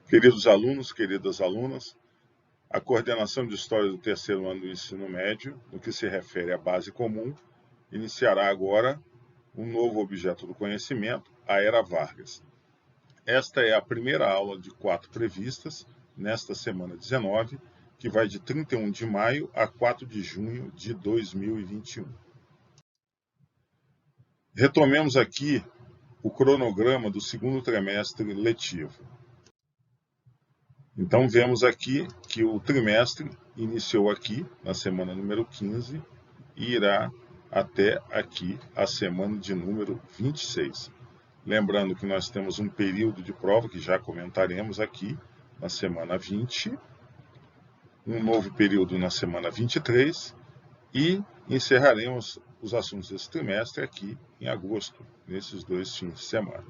Queridos alunos, queridas alunas, a coordenação de História do terceiro ano do ensino médio, no que se refere à base comum, iniciará agora um novo objeto do conhecimento, a Era Vargas. Esta é a primeira aula de 4 previstas, nesta semana 19, que vai de 31 de maio a 4 de junho de 2021. Retomemos aqui o cronograma do segundo trimestre letivo. Então, vemos aqui que o trimestre iniciou aqui, na semana número 15, e irá até aqui, a semana de número 26. Lembrando que nós temos um período de prova, que já comentaremos aqui, na semana 20, um novo período na semana 23, e encerraremos os assuntos desse trimestre aqui em agosto, nesses 2 fins de semana.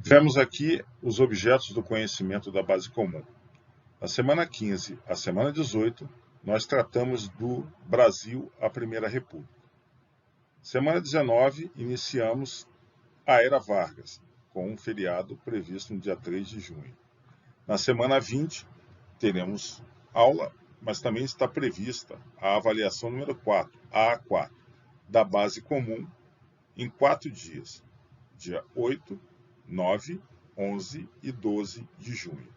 Vemos aqui os objetos do conhecimento da base comum. Na semana 15 à semana 18, nós tratamos do Brasil, a Primeira República. Semana 19, iniciamos a Era Vargas, com um feriado previsto no dia 3 de junho. Na semana 20, teremos aula, mas também está prevista a avaliação número 4, a A4, da base comum, em 4 dias, dia 8, 9, 11 e 12 de junho.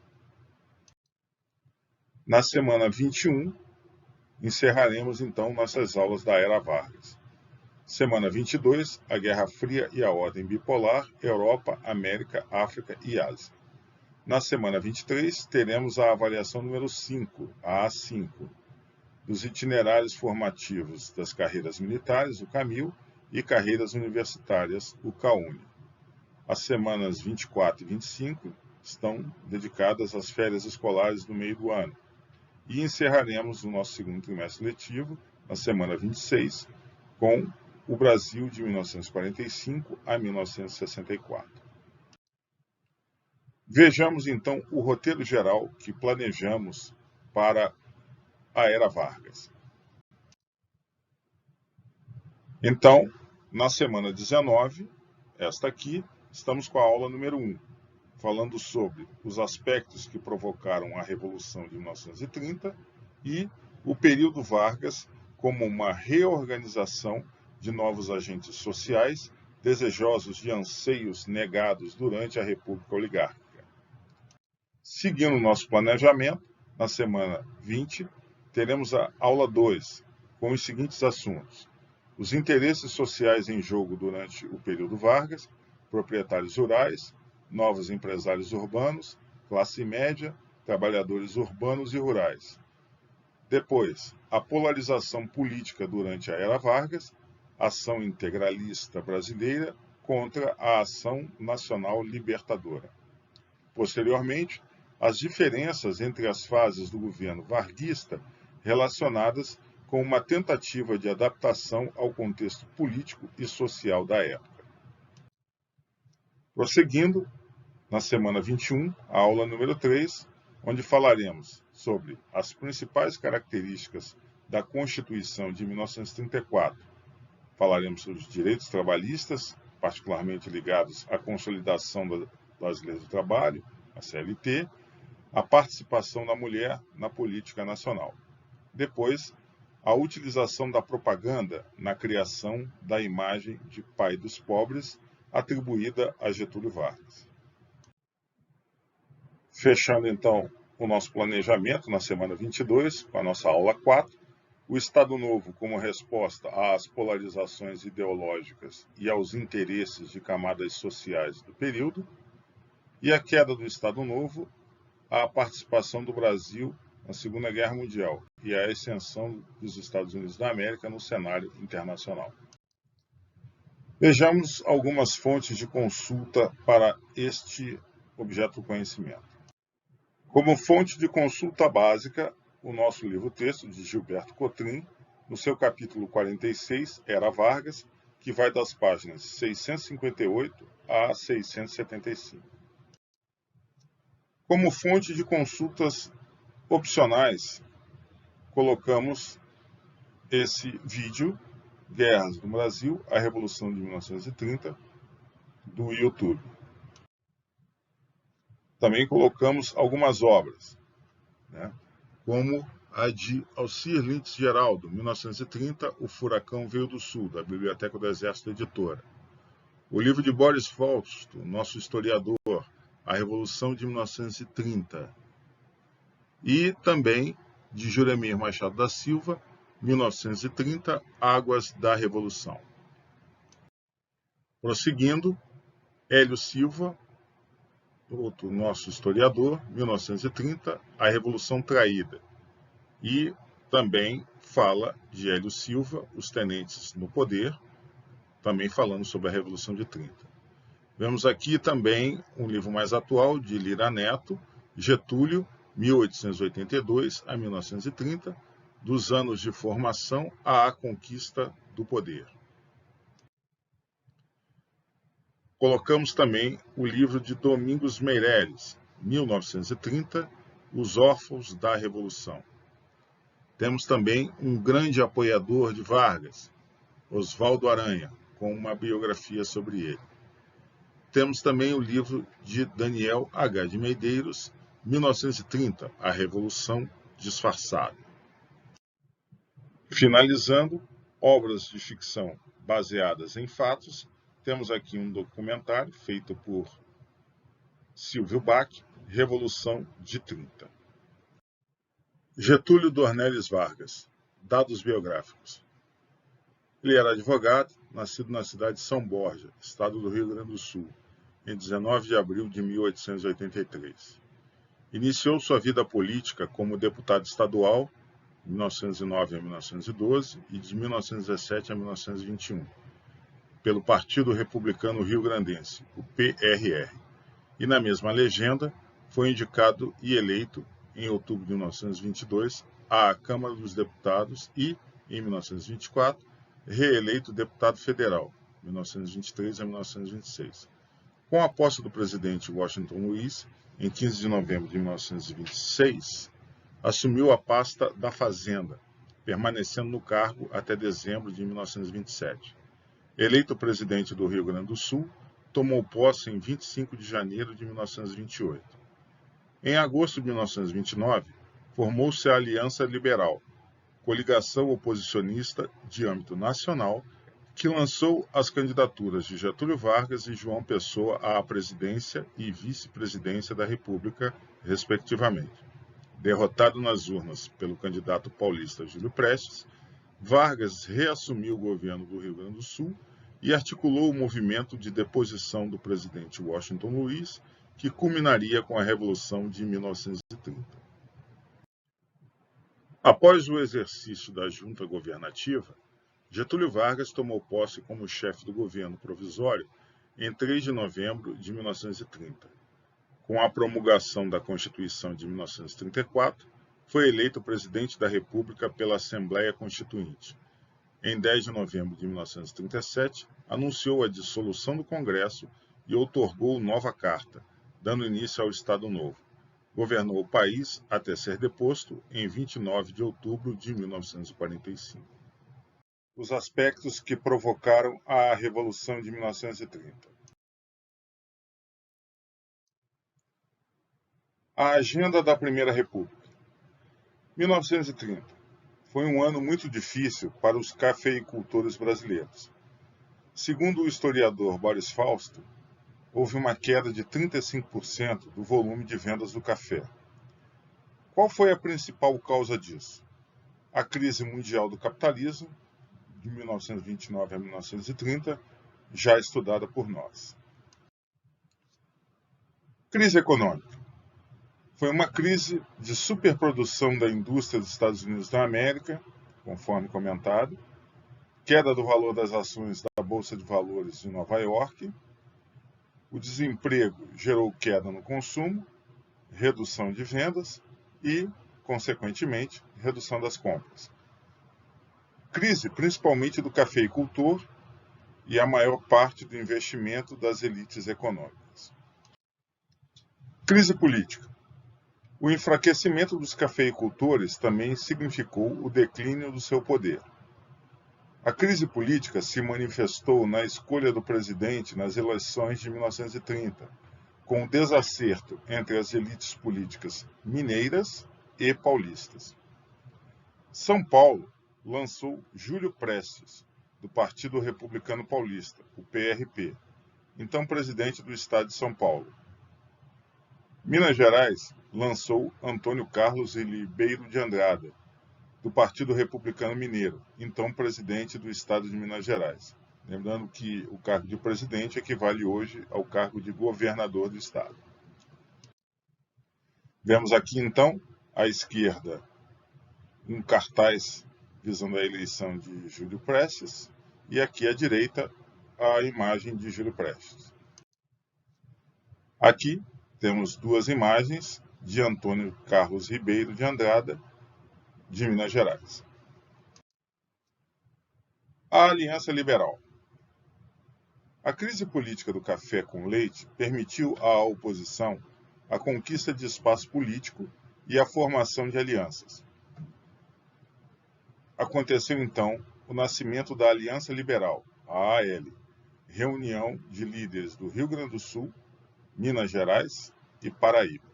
Na semana 21, encerraremos então nossas aulas da Era Vargas. Semana 22, a Guerra Fria e a Ordem Bipolar, Europa, América, África e Ásia. Na semana 23, teremos a avaliação número 5, a A5, dos itinerários formativos das carreiras militares, o CAMIL, e carreiras universitárias, o CAUNI. As semanas 24 e 25 estão dedicadas às férias escolares do meio do ano. E encerraremos o nosso segundo trimestre letivo, na semana 26, com o Brasil de 1945 a 1964. Vejamos então o roteiro geral que planejamos para a Era Vargas. Então, na semana 19, esta aqui, estamos com a aula número 1, falando sobre os aspectos que provocaram a Revolução de 1930 e o período Vargas como uma reorganização de novos agentes sociais desejosos de anseios negados durante a República Oligárquica. Seguindo nosso planejamento, na semana 20, teremos a aula 2, com os seguintes assuntos: os interesses sociais em jogo durante o período Vargas, proprietários rurais, novos empresários urbanos, classe média, trabalhadores urbanos e rurais. Depois, a polarização política durante a Era Vargas, ação integralista brasileira contra a ação nacional libertadora. Posteriormente, as diferenças entre as fases do governo varguista relacionadas com uma tentativa de adaptação ao contexto político e social da época. Prosseguindo, na semana 21, a aula número 3, onde falaremos sobre as principais características da Constituição de 1934. Falaremos sobre os direitos trabalhistas, particularmente ligados à consolidação das leis do trabalho, a CLT, a participação da mulher na política nacional. Depois, a utilização da propaganda na criação da imagem de pai dos pobres, atribuída a Getúlio Vargas. Fechando então o nosso planejamento na semana 22, com a nossa aula 4, o Estado Novo como resposta às polarizações ideológicas e aos interesses de camadas sociais do período, e a queda do Estado Novo, a participação do Brasil na Segunda Guerra Mundial e a ascensão dos Estados Unidos da América no cenário internacional. Vejamos algumas fontes de consulta para este objeto do conhecimento. Como fonte de consulta básica, o nosso livro-texto de Gilberto Cotrim, no seu capítulo 46, Era Vargas, que vai das páginas 658 a 675. Como fonte de consultas opcionais, colocamos esse vídeo, Guerras no Brasil, a Revolução de 1930, do YouTube. Também colocamos algumas obras, né, como a de Alcir Lintz Geraldo, 1930, O Furacão Veio do Sul, da Biblioteca do Exército Editora. O livro de Boris Fausto, nosso historiador, A Revolução de 1930. E também de Juremir Machado da Silva, 1930, Águas da Revolução. Prosseguindo, Hélio Silva, outro nosso historiador, 1930, A Revolução Traída. E também fala de Hélio Silva, Os Tenentes no Poder, também falando sobre a Revolução de 30. Vemos aqui também um livro mais atual, de Lira Neto, Getúlio, 1882 a 1930, dos anos de formação à conquista do poder. Colocamos também o livro de Domingos Meireles, 1930, Os Órfãos da Revolução. Temos também um grande apoiador de Vargas, Oswaldo Aranha, com uma biografia sobre ele. Temos também o livro de Daniel H. de Medeiros, 1930, A Revolução Disfarçada. Finalizando, obras de ficção baseadas em fatos, temos aqui um documentário feito por Silvio Bach, Revolução de 30. Getúlio Dornelles Vargas, dados biográficos. Ele era advogado, nascido na cidade de São Borja, estado do Rio Grande do Sul, em 19 de abril de 1883. Iniciou sua vida política como deputado estadual, de 1909 a 1912 e de 1917 a 1921, pelo Partido Republicano Rio-Grandense, o PRR. E na mesma legenda, foi indicado e eleito, em outubro de 1922, à Câmara dos Deputados e, em 1924, reeleito deputado federal, 1923 a 1926. Com a posse do presidente Washington Luiz, em 15 de novembro de 1926, assumiu a pasta da Fazenda, permanecendo no cargo até dezembro de 1927. Eleito presidente do Rio Grande do Sul, tomou posse em 25 de janeiro de 1928. Em agosto de 1929, formou-se a Aliança Liberal, coligação oposicionista de âmbito nacional, que lançou as candidaturas de Getúlio Vargas e João Pessoa à presidência e vice-presidência da República, respectivamente. Derrotado nas urnas pelo candidato paulista Júlio Prestes, Vargas reassumiu o governo do Rio Grande do Sul e articulou o movimento de deposição do presidente Washington Luiz, que culminaria com a Revolução de 1930. Após o exercício da junta governativa, Getúlio Vargas tomou posse como chefe do governo provisório em 3 de novembro de 1930. Com a promulgação da Constituição de 1934, foi eleito presidente da República pela Assembleia Constituinte. Em 10 de novembro de 1937, anunciou a dissolução do Congresso e outorgou nova carta, dando início ao Estado Novo. Governou o país até ser deposto em 29 de outubro de 1945. Os aspectos que provocaram a Revolução de 1930. A agenda da Primeira República. 1930 foi um ano muito difícil para os cafeicultores brasileiros. Segundo o historiador Boris Fausto, houve uma queda de 35% do volume de vendas do café. Qual foi a principal causa disso? A crise mundial do capitalismo, de 1929 a 1930, já estudada por nós. Crise econômica. Foi uma crise de superprodução da indústria dos Estados Unidos da América, conforme comentado, queda do valor das ações da Bolsa de Valores de Nova York, o desemprego gerou queda no consumo, redução de vendas e, consequentemente, redução das compras. Crise principalmente do cafeicultor e a maior parte do investimento das elites econômicas. Crise política. O enfraquecimento dos cafeicultores também significou o declínio do seu poder. A crise política se manifestou na escolha do presidente nas eleições de 1930, com o desacerto entre as elites políticas mineiras e paulistas. São Paulo lançou Júlio Prestes, do Partido Republicano Paulista, o PRP, então presidente do estado de São Paulo. Minas Gerais lançou Antônio Carlos Ribeiro de Andrada, do Partido Republicano Mineiro, então presidente do estado de Minas Gerais. Lembrando que o cargo de presidente equivale hoje ao cargo de governador do estado. Vemos aqui, então, à esquerda, um cartaz visando a eleição de Júlio Prestes, e aqui à direita, a imagem de Júlio Prestes. Aqui temos duas imagens de Antônio Carlos Ribeiro de Andrada, de Minas Gerais. A Aliança Liberal. A crise política do café com leite permitiu à oposição a conquista de espaço político e a formação de alianças. Aconteceu então o nascimento da Aliança Liberal, a AL, reunião de líderes do Rio Grande do Sul, Minas Gerais e Paraíba.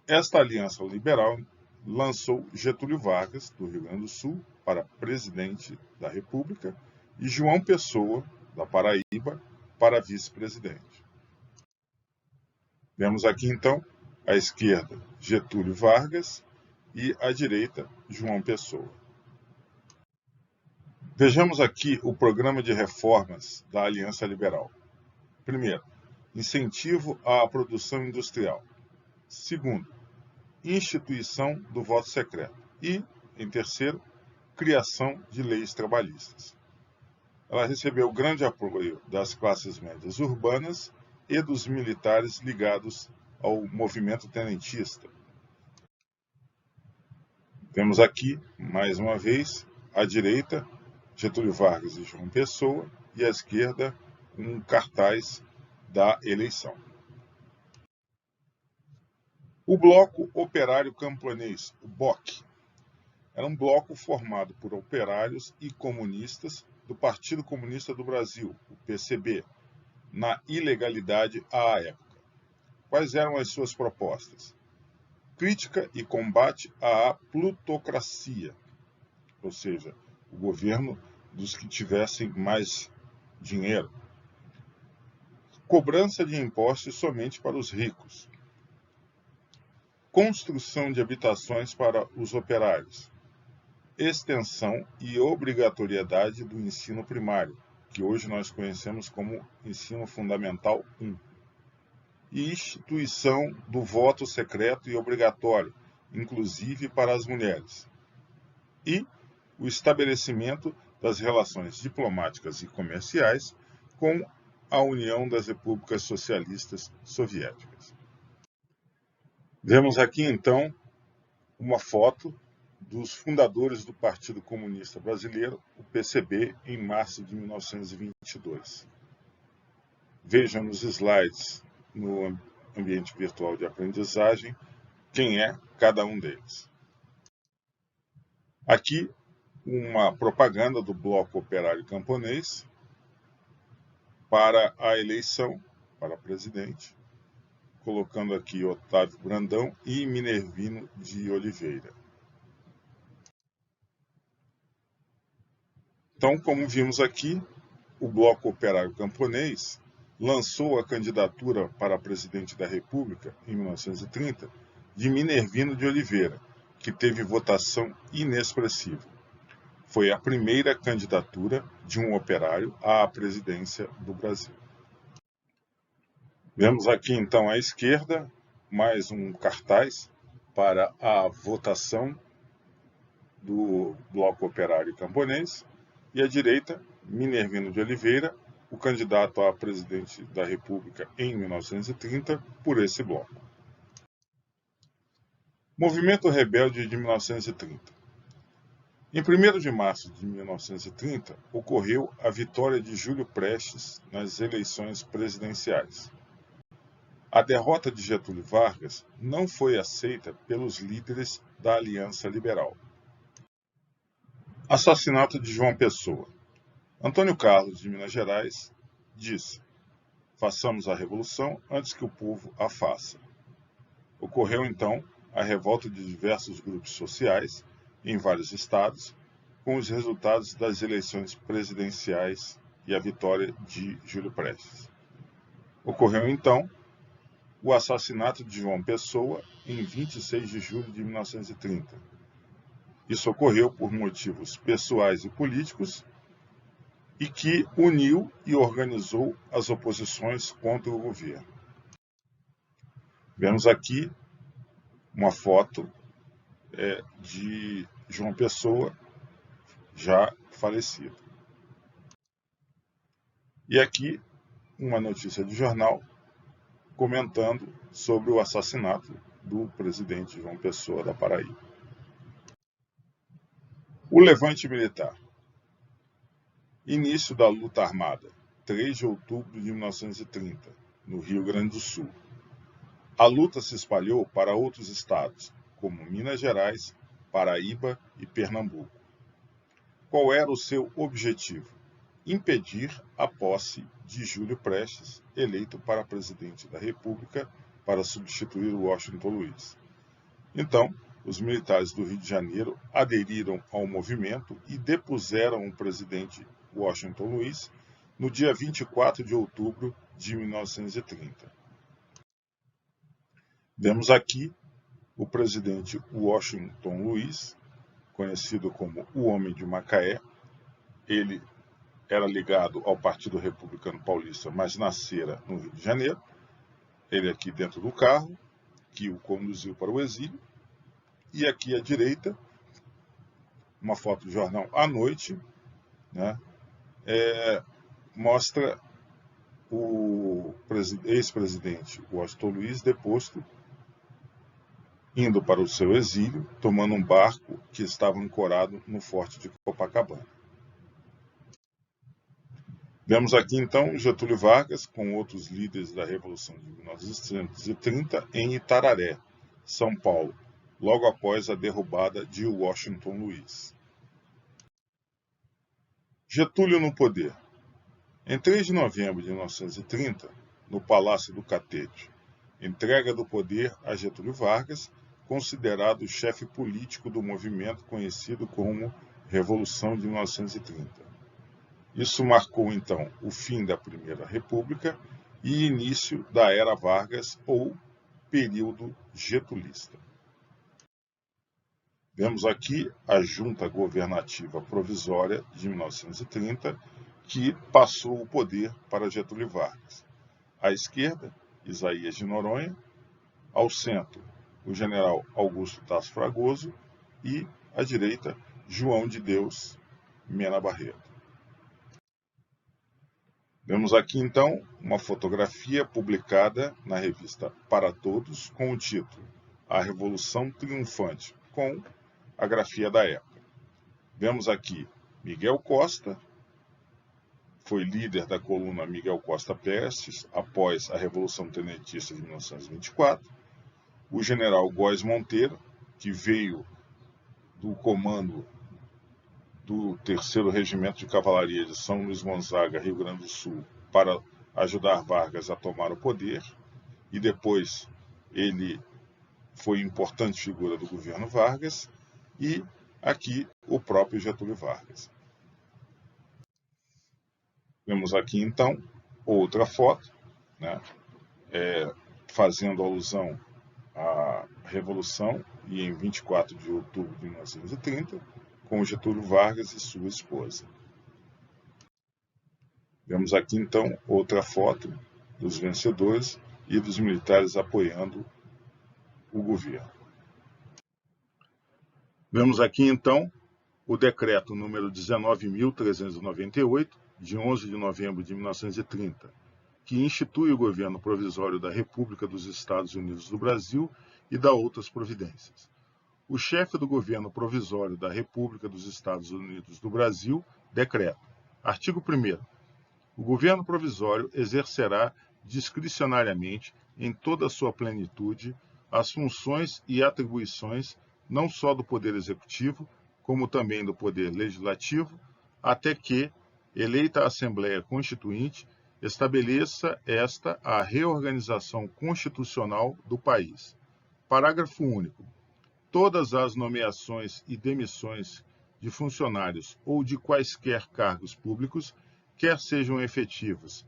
Esta Aliança Liberal lançou Getúlio Vargas, do Rio Grande do Sul, para presidente da República, e João Pessoa, da Paraíba, para vice-presidente. Vemos aqui, então, à esquerda, Getúlio Vargas e à direita, João Pessoa. Vejamos aqui o programa de reformas da Aliança Liberal. Primeiro, incentivo à produção industrial. Segundo, instituição do voto secreto. E, em terceiro, criação de leis trabalhistas. Ela recebeu grande apoio das classes médias urbanas e dos militares ligados ao movimento tenentista. Temos aqui, mais uma vez, à direita, Getúlio Vargas e João Pessoa, e à esquerda, um cartaz da eleição. O Bloco Operário Camponês, o BOC, era um bloco formado por operários e comunistas do Partido Comunista do Brasil, o PCB, na ilegalidade à época. Quais eram as suas propostas? Crítica e combate à plutocracia, ou seja, o governo dos que tivessem mais dinheiro. Cobrança de impostos somente para os ricos. Construção de habitações para os operários. Extensão e obrigatoriedade do ensino primário, que hoje nós conhecemos como Ensino Fundamental 1. E instituição do voto secreto e obrigatório, inclusive para as mulheres. E o estabelecimento das relações diplomáticas e comerciais com a União das Repúblicas Socialistas Soviéticas. Vemos aqui, então, uma foto dos fundadores do Partido Comunista Brasileiro, o PCB, em março de 1922. Vejam nos slides, no ambiente virtual de aprendizagem, quem é cada um deles. Aqui, uma propaganda do Bloco Operário Camponês para a eleição para presidente, colocando aqui Otávio Brandão e Minervino de Oliveira. Então, como vimos aqui, o Bloco Operário Camponês lançou a candidatura para presidente da República, em 1930, de Minervino de Oliveira, que teve votação inexpressiva. Foi a primeira candidatura de um operário à presidência do Brasil. Vemos aqui, então, à esquerda, mais um cartaz para a votação do Bloco Operário Camponês, e à direita, Minervino de Oliveira, o candidato a presidente da República em 1930, por esse bloco. Movimento Rebelde de 1930. Em 1º de março de 1930, ocorreu a vitória de Júlio Prestes nas eleições presidenciais. A derrota de Getúlio Vargas não foi aceita pelos líderes da Aliança Liberal. Assassinato de João Pessoa. Antônio Carlos, de Minas Gerais, disse: Façamos a revolução antes que o povo a faça. Ocorreu, então, a revolta de diversos grupos sociais em vários estados, com os resultados das eleições presidenciais e a vitória de Júlio Prestes. Ocorreu, então, o assassinato de João Pessoa em 26 de julho de 1930. Isso ocorreu por motivos pessoais e políticos e que uniu e organizou as oposições contra o governo. Vemos aqui uma foto de João Pessoa, já falecido. E aqui uma notícia de jornal comentando sobre o assassinato do presidente João Pessoa da Paraíba. O levante militar. Início da luta armada, 3 de outubro de 1930, no Rio Grande do Sul. A luta se espalhou para outros estados, como Minas Gerais, Paraíba e Pernambuco. Qual era o seu objetivo? Impedir a posse de Júlio Prestes, eleito para presidente da República para substituir o Washington Luiz. Então, os militares do Rio de Janeiro aderiram ao movimento e depuseram o presidente Washington Luiz no dia 24 de outubro de 1930. Vemos aqui o presidente Washington Luiz, conhecido como o Homem de Macaé. Ele era ligado ao Partido Republicano Paulista, mas nascera no Rio de Janeiro. Ele aqui dentro do carro, que o conduziu para o exílio. E aqui à direita, uma foto do jornal à noite, né, mostra o ex-presidente Washington Luiz deposto, indo para o seu exílio, tomando um barco que estava ancorado no Forte de Copacabana. Vemos aqui, então, Getúlio Vargas com outros líderes da Revolução de 1930 em Itararé, São Paulo, logo após a derrubada de Washington Luiz. Getúlio no poder. Em 3 de novembro de 1930, no Palácio do Catete, entrega do poder a Getúlio Vargas, considerado o chefe político do movimento conhecido como Revolução de 1930. Isso marcou, então, o fim da Primeira República e início da Era Vargas, ou período getulista. Vemos aqui a Junta Governativa Provisória de 1930, que passou o poder para Getúlio Vargas. À esquerda, Isaías de Noronha. Ao centro, o general Augusto Tasso Fragoso. E à direita, João de Deus Mena Barreto. Vemos aqui, então, uma fotografia publicada na revista Para Todos com o título A Revolução Triunfante, com a grafia da época. Vemos aqui Miguel Costa, foi líder da coluna Miguel Costa Prestes após a Revolução Tenentista de 1924, o general Góes Monteiro, que veio do comando do 3º Regimento de Cavalaria de São Luís Gonzaga, Rio Grande do Sul, para ajudar Vargas a tomar o poder, e depois ele foi importante figura do governo Vargas, e aqui o próprio Getúlio Vargas. Vemos aqui, então, outra foto, né, fazendo alusão à Revolução, e em 24 de outubro de 1930, com Getúlio Vargas e sua esposa. Vemos aqui, então, outra foto dos vencedores e dos militares apoiando o governo. Vemos aqui, então, o decreto número 19.398, de 11 de novembro de 1930, que institui o governo provisório da República dos Estados Unidos do Brasil e dá outras providências. O chefe do governo provisório da República dos Estados Unidos do Brasil decreta. Artigo 1º. O governo provisório exercerá discricionariamente, em toda a sua plenitude, as funções e atribuições não só do Poder Executivo, como também do Poder Legislativo, até que, eleita a Assembleia Constituinte, estabeleça esta a reorganização constitucional do país. Parágrafo único. Todas as nomeações e demissões de funcionários ou de quaisquer cargos públicos, quer sejam efetivos,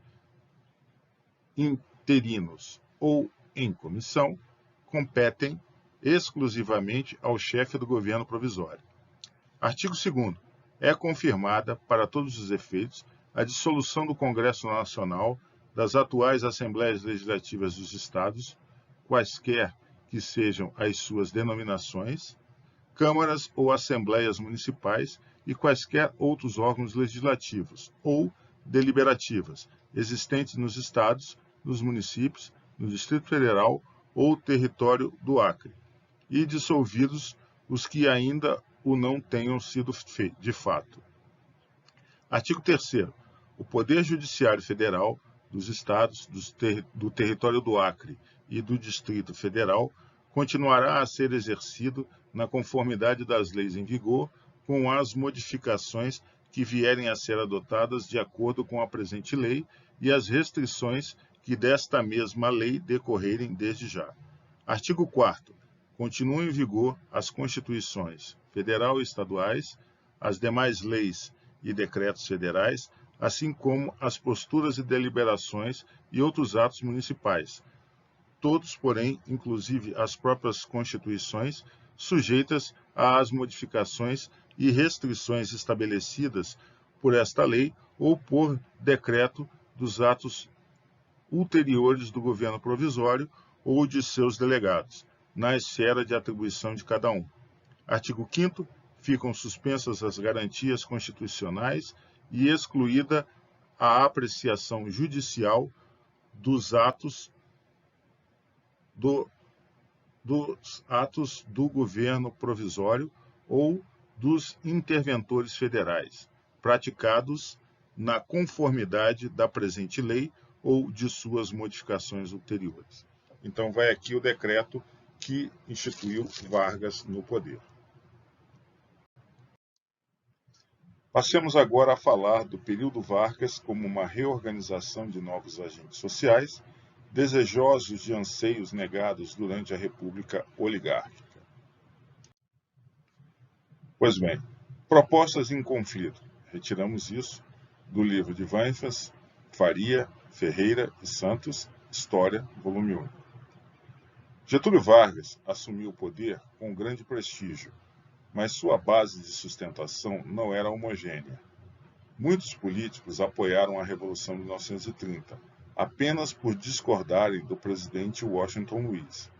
interinos ou em comissão, competem exclusivamente ao chefe do governo provisório. Artigo 2º. É confirmada, para todos os efeitos, a dissolução do Congresso Nacional, das atuais Assembleias Legislativas dos Estados, quaisquer que sejam as suas denominações, câmaras ou assembleias municipais e quaisquer outros órgãos legislativos ou deliberativas existentes nos estados, nos municípios, no Distrito Federal ou território do Acre, e dissolvidos os que ainda o não tenham sido de fato. Artigo 3º. O Poder Judiciário Federal dos Estados, do Território do Acre e do Distrito Federal continuará a ser exercido na conformidade das leis em vigor, com as modificações que vierem a ser adotadas de acordo com a presente lei e as restrições que desta mesma lei decorrerem desde já. Artigo 4º. Continuam em vigor as Constituições Federal e estaduais, as demais leis e decretos federais, assim como as posturas e deliberações e outros atos municipais, todos, porém, inclusive as próprias constituições, sujeitas às modificações e restrições estabelecidas por esta lei ou por decreto dos atos ulteriores do governo provisório ou de seus delegados, na esfera de atribuição de cada um. Artigo 5º. Ficam suspensas as garantias constitucionais e excluída a apreciação judicial dos atos do governo provisório ou dos interventores federais, praticados na conformidade da presente lei ou de suas modificações ulteriores. Então, vai aqui o decreto que instituiu Vargas no poder. Passemos agora a falar do período Vargas como uma reorganização de novos agentes sociais, desejosos de anseios negados durante a República Oligárquica. Pois bem, propostas em conflito. Retiramos isso do livro de Weinfels, Faria, Ferreira e Santos, História, volume 1. Getúlio Vargas assumiu o poder com grande prestígio, mas sua base de sustentação não era homogênea. Muitos políticos apoiaram a Revolução de 1930, apenas por discordarem do presidente Washington Luiz.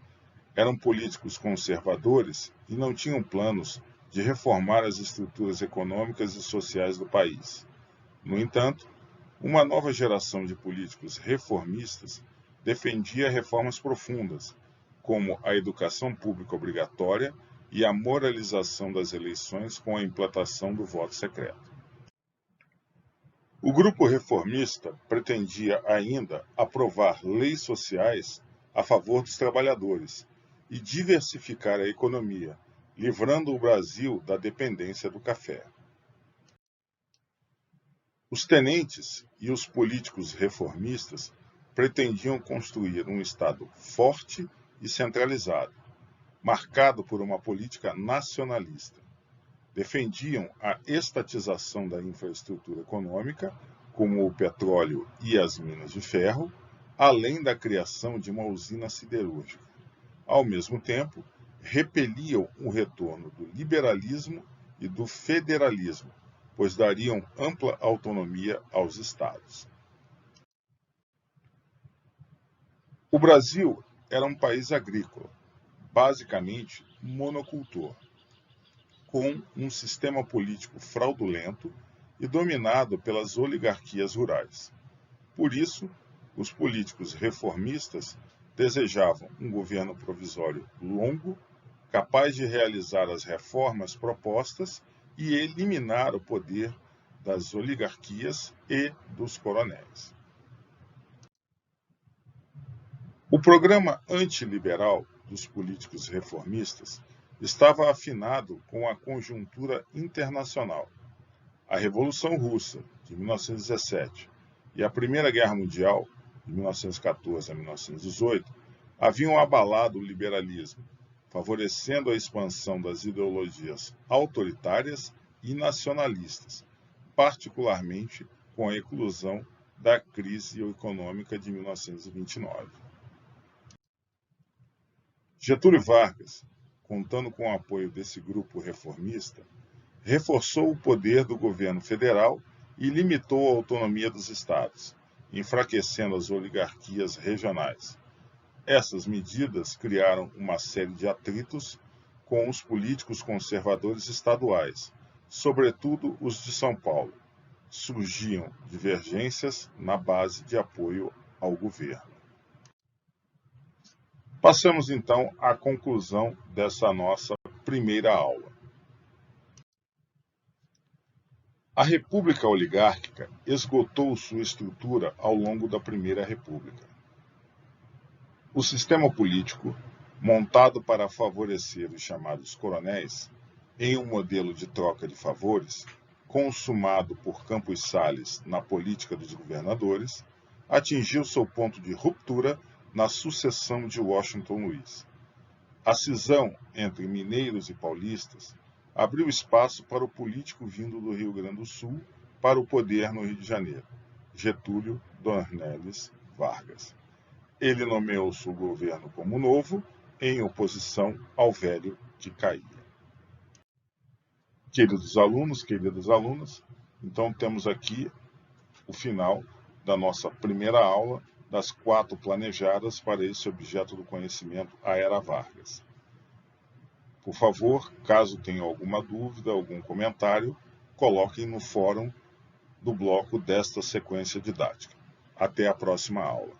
Eram políticos conservadores e não tinham planos de reformar as estruturas econômicas e sociais do país. No entanto, uma nova geração de políticos reformistas defendia reformas profundas, como a educação pública obrigatória e a moralização das eleições com a implantação do voto secreto. O grupo reformista pretendia ainda aprovar leis sociais a favor dos trabalhadores e diversificar a economia, livrando o Brasil da dependência do café. Os tenentes e os políticos reformistas pretendiam construir um Estado forte e centralizado, marcado por uma política nacionalista. Defendiam a estatização da infraestrutura econômica, como o petróleo e as minas de ferro, além da criação de uma usina siderúrgica. Ao mesmo tempo, repeliam o retorno do liberalismo e do federalismo, pois dariam ampla autonomia aos estados. O Brasil era um país agrícola, basicamente monocultor, com um sistema político fraudulento e dominado pelas oligarquias rurais. Por isso, os políticos reformistas desejavam um governo provisório longo, capaz de realizar as reformas propostas e eliminar o poder das oligarquias e dos coronéis. O programa antiliberal dos políticos reformistas estava afinado com a conjuntura internacional. A Revolução Russa, de 1917, e a Primeira Guerra Mundial, de 1914 a 1918, haviam abalado o liberalismo, favorecendo a expansão das ideologias autoritárias e nacionalistas, particularmente com a eclosão da crise econômica de 1929. Getúlio Vargas, contando com o apoio desse grupo reformista, reforçou o poder do governo federal e limitou a autonomia dos estados, enfraquecendo as oligarquias regionais. Essas medidas criaram uma série de atritos com os políticos conservadores estaduais, sobretudo os de São Paulo. Surgiam divergências na base de apoio ao governo. Passamos então à conclusão dessa nossa primeira aula. A República Oligárquica esgotou sua estrutura ao longo da Primeira República. O sistema político, montado para favorecer os chamados coronéis, em um modelo de troca de favores, consumado por Campos Salles na política dos governadores, atingiu seu ponto de ruptura na sucessão de Washington Luiz. A cisão entre mineiros e paulistas abriu espaço para o político vindo do Rio Grande do Sul para o poder no Rio de Janeiro, Getúlio Dornelles Vargas. Ele nomeou seu governo como novo, em oposição ao velho que caía. Queridos alunos, queridas alunas, então temos aqui o final da nossa primeira aula das 4 planejadas para esse objeto do conhecimento, a Era Vargas. Por favor, caso tenham alguma dúvida, algum comentário, coloquem no fórum do bloco desta sequência didática. Até a próxima aula.